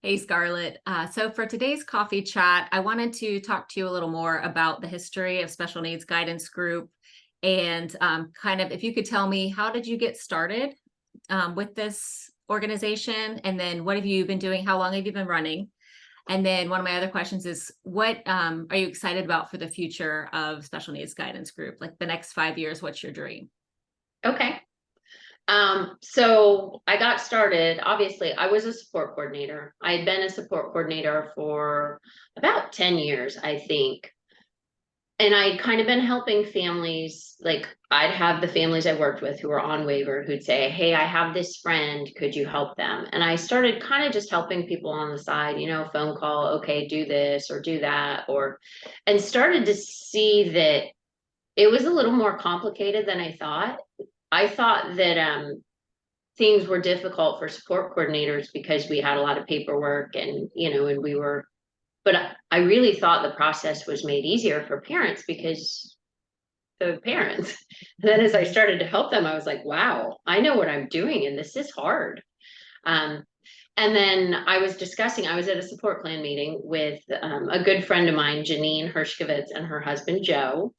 Hey, Scarlett. So for today's coffee chat, I wanted to talk to you a little more about the history of Special Needs Guidance Group and kind of if you could tell me, how did you get started with this organization? And then what have you been doing? How long have you been running? And then one of my other questions is, what are you excited about for the future of Special Needs Guidance Group? Like the next 5 years, what's your dream? Okay. So I got started, obviously, I was a support coordinator. I had been a support coordinator for about 10 years, I think. And I'd kind of been helping families, like I'd have the families I worked with who were on waiver who'd say, hey, I have this friend, could you help them? And I started kind of just helping people on the side, phone call, okay, do this or do that, and started to see that it was a little more complicated than I thought. I thought that things were difficult for support coordinators because we had a lot of paperwork and we were, but I really thought the process was made easier for parents because the parents. And then as I started to help them, I was like, wow, I know what I'm doing and this is hard. Um, and then I was at a support plan meeting with a good friend of mine, Janine Hershkovitz, and her husband, Joe.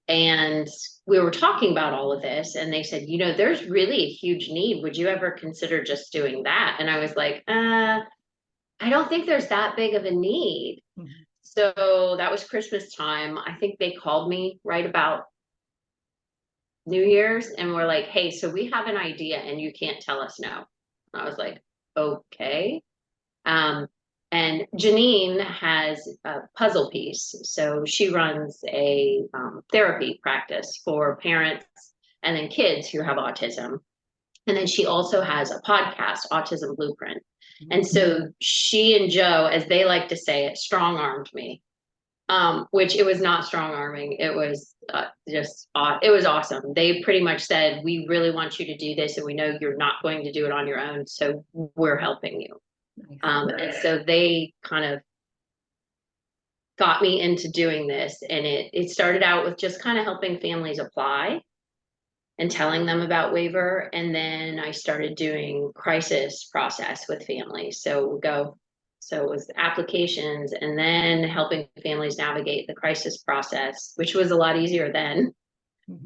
And we were talking about all of this, and they said, there's really a huge need. Would you ever consider just doing that? And I was like, I don't think there's that big of a need. Mhm. So that was Christmas time. I think they called me right about New Year's and were like, hey, so we have an idea and you can't tell us no. I was like, okay. Um, and Janine has a puzzle piece. So she runs a therapy practice for parents and then kids who have autism. And then she also has a podcast, Autism Blueprint. And so she and Joe, as they like to say it, strong armed me, which it was not strong arming. It was it was awesome. They pretty much said, we really want you to do this and we know you're not going to do it on your own. So we're helping you. Nice. And so they kind of got me into doing this. And it started out with just kind of helping families apply and telling them about waiver. And then I started doing crisis process with families. So it was applications and then helping families navigate the crisis process, which was a lot easier then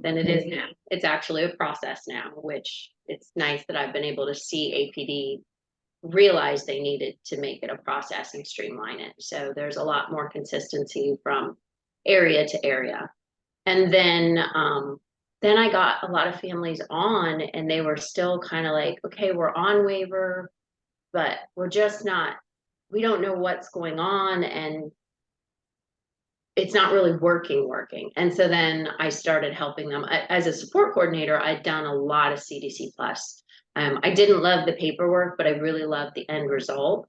than it is now. It's actually a process now, which it's nice that I've been able to see APD realized they needed to make it a process and streamline it. So there's a lot more consistency from area to area. And then I got a lot of families on and they were still kind of like, okay, we're on waiver, but we don't know what's going on and it's not really working. And so then I started helping them. As a support coordinator, I'd done a lot of CDC Plus. I didn't love the paperwork, but I really loved the end result.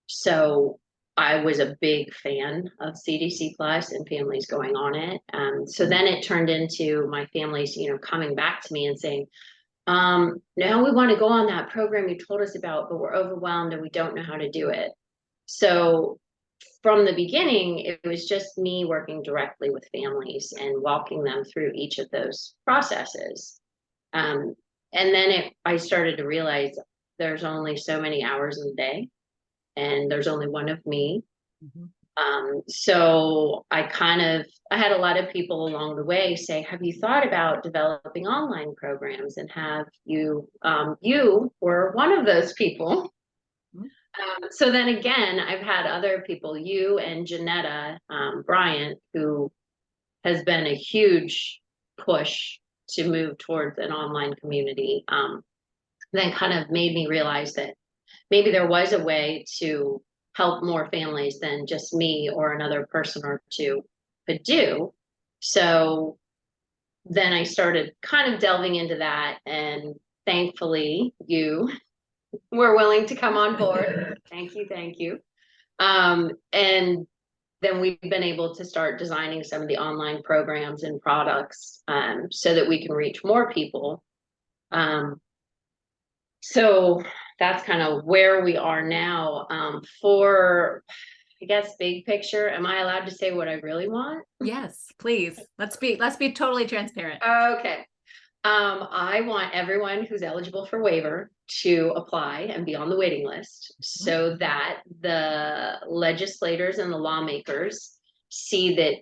So I was a big fan of CDC Plus and families going on it. So then it turned into my families, coming back to me and saying, now we want to go on that program you told us about, but we're overwhelmed and we don't know how to do it. So from the beginning, it was just me working directly with families and walking them through each of those processes. And then I started to realize there's only so many hours in the day and there's only one of me. Mhm. So I had a lot of people along the way say, have you thought about developing online programs? And you were one of those people. So then again, I've had other people, you and Janetta Bryant, who has been a huge push to move towards an online community, then kind of made me realize that maybe there was a way to help more families than just me or another person or two could do. So then I started kind of delving into that, and thankfully you were willing to come on board. Thank you. And then we've been able to start designing some of the online programs and products so that we can reach more people. So that's kind of where we are now. For, I guess, big picture, am I allowed to say what I really want? Yes, please. Let's be totally transparent. Okay. I want everyone who's eligible for waiver to apply and be on the waiting list so that the legislators and the lawmakers see that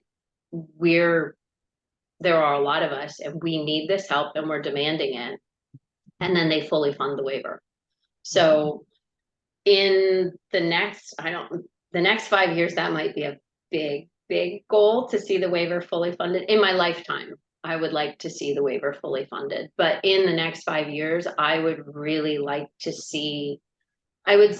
there are a lot of us and we need this help and we're demanding it. And then they fully fund the waiver. So in the next 5 years, that might be a big goal to see the waiver fully funded. In my lifetime, I would like to see the waiver fully funded. But in the next 5 years, I would really like to see, I would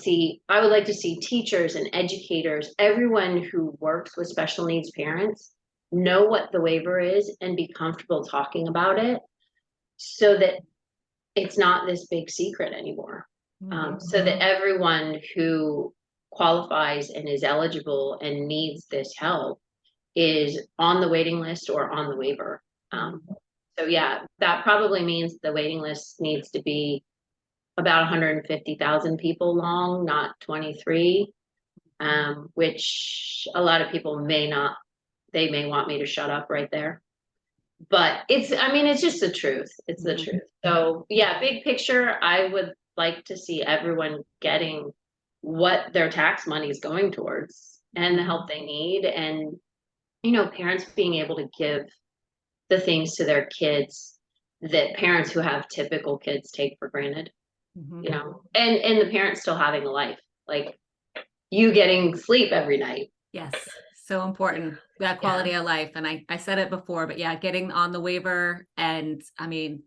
like to see teachers and educators, everyone who works with special needs parents, know what the waiver is and be comfortable talking about it so that it's not this big secret anymore. So that everyone who qualifies and is eligible and needs this help is on the waiting list or on the waiver. So yeah, that probably means the waiting list needs to be about 150,000 people long, not 23, which a lot of people may want me to shut up right there. But it's just the truth. It's the truth. So yeah, big picture, I would like to see everyone getting what their tax money is going towards and the help they need. And, parents being able to give the things to their kids that parents who have typical kids take for granted, and the parents still having a life, like you getting sleep every night. Yes. So important, that quality of life. And I said it before, but yeah, getting on the waiver and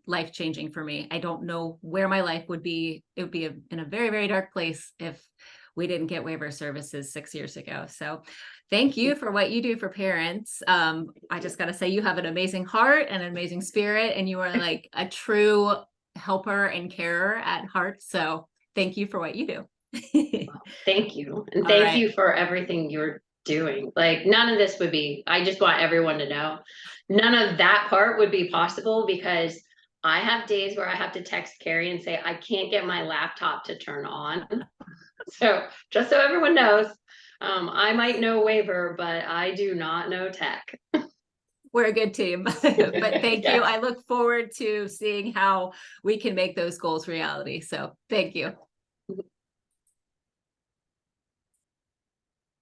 life changing for me. I don't know where my life would be. It would be in a very, very dark place if we didn't get waiver services 6 years ago. So thank you for what you do for parents. I just got to say, you have an amazing heart and an amazing spirit, and you are like a true helper and carer at heart. So thank you for what you do. Thank you. And thank you for everything you're doing. Like none of this would be, I just want everyone to know, none of that part would be possible because I have days where I have to text Carrie and say, I can't get my laptop to turn on. So just so everyone knows, I might know waiver, but I do not know tech. We're a good team, but thank you. I look forward to seeing how we can make those goals reality. So thank you.